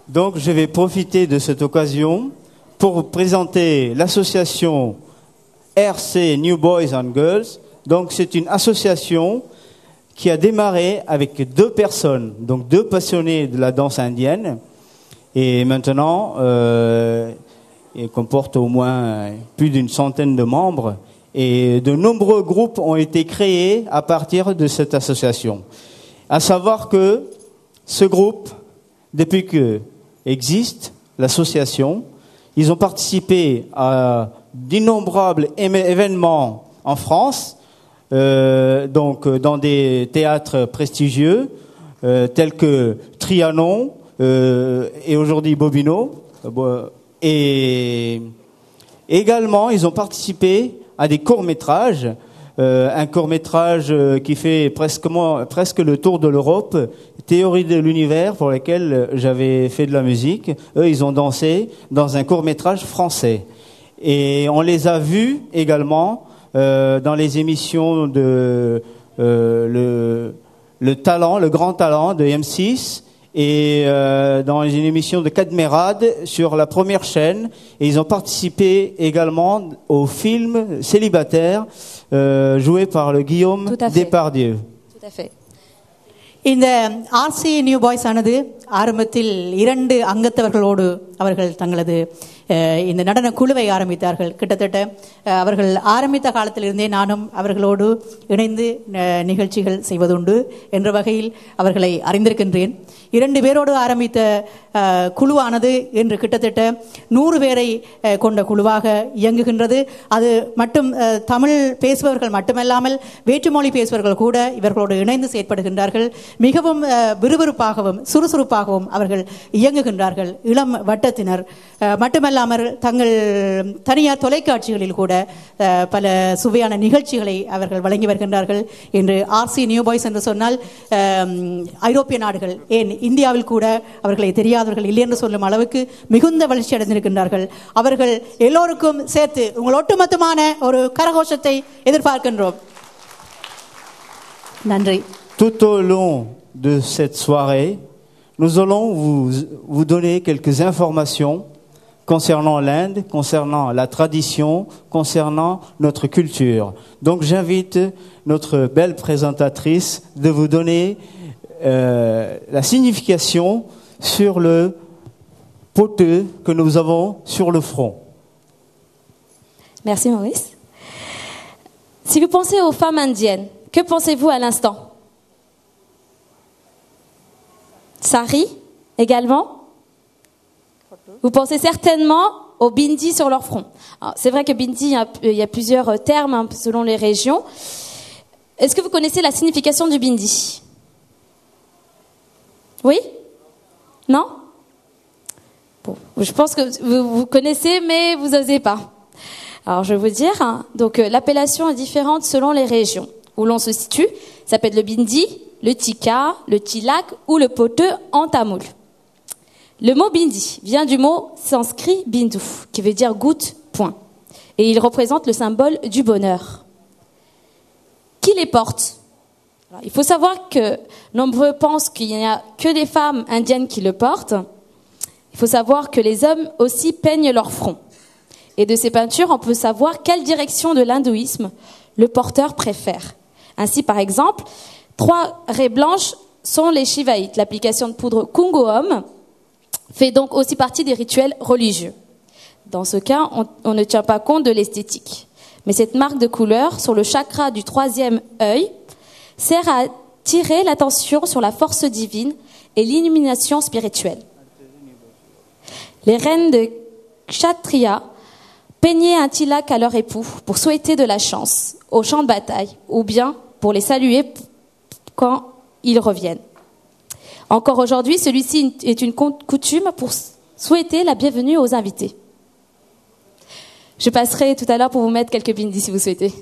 Donc je vais profiter de cette occasion pour vous présenter l'association RC New Boys and Girls. Donc c'est une association qui a démarré avec 2 personnes, donc 2 passionnés de la danse indienne. Et maintenant, il comporte au moins plus d'une centaine de membres. Et de nombreux groupes ont été créés à partir de cette association. À savoir que ce groupe, depuis que existe l'association, ils ont participé à d'innombrables événements en France, donc dans des théâtres prestigieux tels que Trianon et aujourd'hui Bobino. Et également, ils ont participé à des courts-métrages. Un court-métrage qui fait presque le tour de l'Europe, Théorie de l'univers, pour lequel j'avais fait de la musique. Eux, ils ont dansé dans un court-métrage français. Et on les a vus également dans les émissions de le Grand Talent de M6 et dans une émission de Cadmerade sur la première chaîne. Et ils ont participé également au film Célibataire, joué par le Guillaume Depardieu. Tout à fait. இந்த RC New Boys ஆனது ஆரம்பத்தில் 2 அங்கத்தவர்களோடு அவர்கள் தங்களது இந்த நடன குழுவை ஆரம்பித்தார்கள். கிட்டத்தட்ட அவர்கள் ஆரம்பித்த காலத்திலிருந்தே நானும் அவர்களோடு இணைந்து நிகழ்ச்சிகள் செய்வதுண்டு என்ற வகையில் அவர்களை அறிந்திருக்கின்றேன். 2 பேரோடு ஆரம்பித்த குழுவானது இன்று கிட்டத்தட்ட 100 பேரை கொண்ட குழுவாக இயங்குகின்றது. அது மட்டும் தமிழ் பேசுபவர்கள் மட்டுமல்லாமல் வேற்றுமொழி பேசுபவர்கள் கூட இவர்களோடு இணைந்து செயற்படுகின்றார்கள். மிகவும் விறுவிறுப்பாகவும் சுறுசுறுப்பாகவும் அவர்கள் இயங்குகின்றார்கள். இளம் வட்டத்தினர் மட்டுமல்லாமல் தங்கள் தனியார் தொலைக்காட்சிகளில் கூட பல சுவையான நிகழ்ச்சிகளை அவர்கள் வழங்கி வருகின்றார்கள். இன்று RC நியூ பாய்ஸ் என்று சொன்னால் ஐரோப்பிய நாடுகள், ஏன் இந்தியாவில் கூட அவர்களை தெரியாதவர்கள் இல்லை என்று சொல்லும் அளவுக்கு மிகுந்த வளர்ச்சி அடைந்திருக்கின்றார்கள். அவர்கள் எல்லோருக்கும் சேர்த்து உங்கள் ஒட்டுமொத்தமான ஒரு கரகோஷத்தை எதிர்பார்க்கின்றோம். நன்றி. Tout au long de cette soirée, nous allons vous donner quelques informations concernant l'Inde, concernant la tradition, concernant notre culture. Donc j'invite notre belle présentatrice de vous donner la signification sur le poteux que nous avons sur le front. Merci Maurice. Si vous pensez aux femmes indiennes, que pensez-vous à l'instant? Sari également? Vous pensez certainement au bindi sur leur front. C'est vrai que bindi, il y a plusieurs termes selon les régions. Est-ce que vous connaissez la signification du bindi? Oui? Non? Bon, je pense que vous connaissez, mais vous n'osez pas. Alors, je vais vous dire. Donc, l'appellation est différente selon les régions où l'on se situe. Ça peut être le bindi, le tika, le tilak ou le poteux en tamoul. Le mot bindi vient du mot sanskrit bindu, qui veut dire goutte, point. Et il représente le symbole du bonheur. Qui les porte? Alors, il faut savoir que nombreux pensent qu'il n'y a que les femmes indiennes qui le portent. Il faut savoir que les hommes aussi peignent leur front. Et de ces peintures, on peut savoir quelle direction de l'hindouisme le porteur préfère. Ainsi, par exemple, 3 raies blanches sont les shivaïtes. L'application de poudre Kungoom fait donc aussi partie des rituels religieux. Dans ce cas, on ne tient pas compte de l'esthétique. Mais cette marque de couleur sur le chakra du 3e œil sert à attirer l'attention sur la force divine et l'illumination spirituelle. Les reines de Kshatriya peignaient un tilak à leur époux pour souhaiter de la chance au champ de bataille ou bien pour les saluer quand ils reviennent. Encore aujourd'hui, celui-ci est une coutume pour souhaiter la bienvenue aux invités. Je passerai tout à l'heure pour vous mettre quelques bindis si vous souhaitez.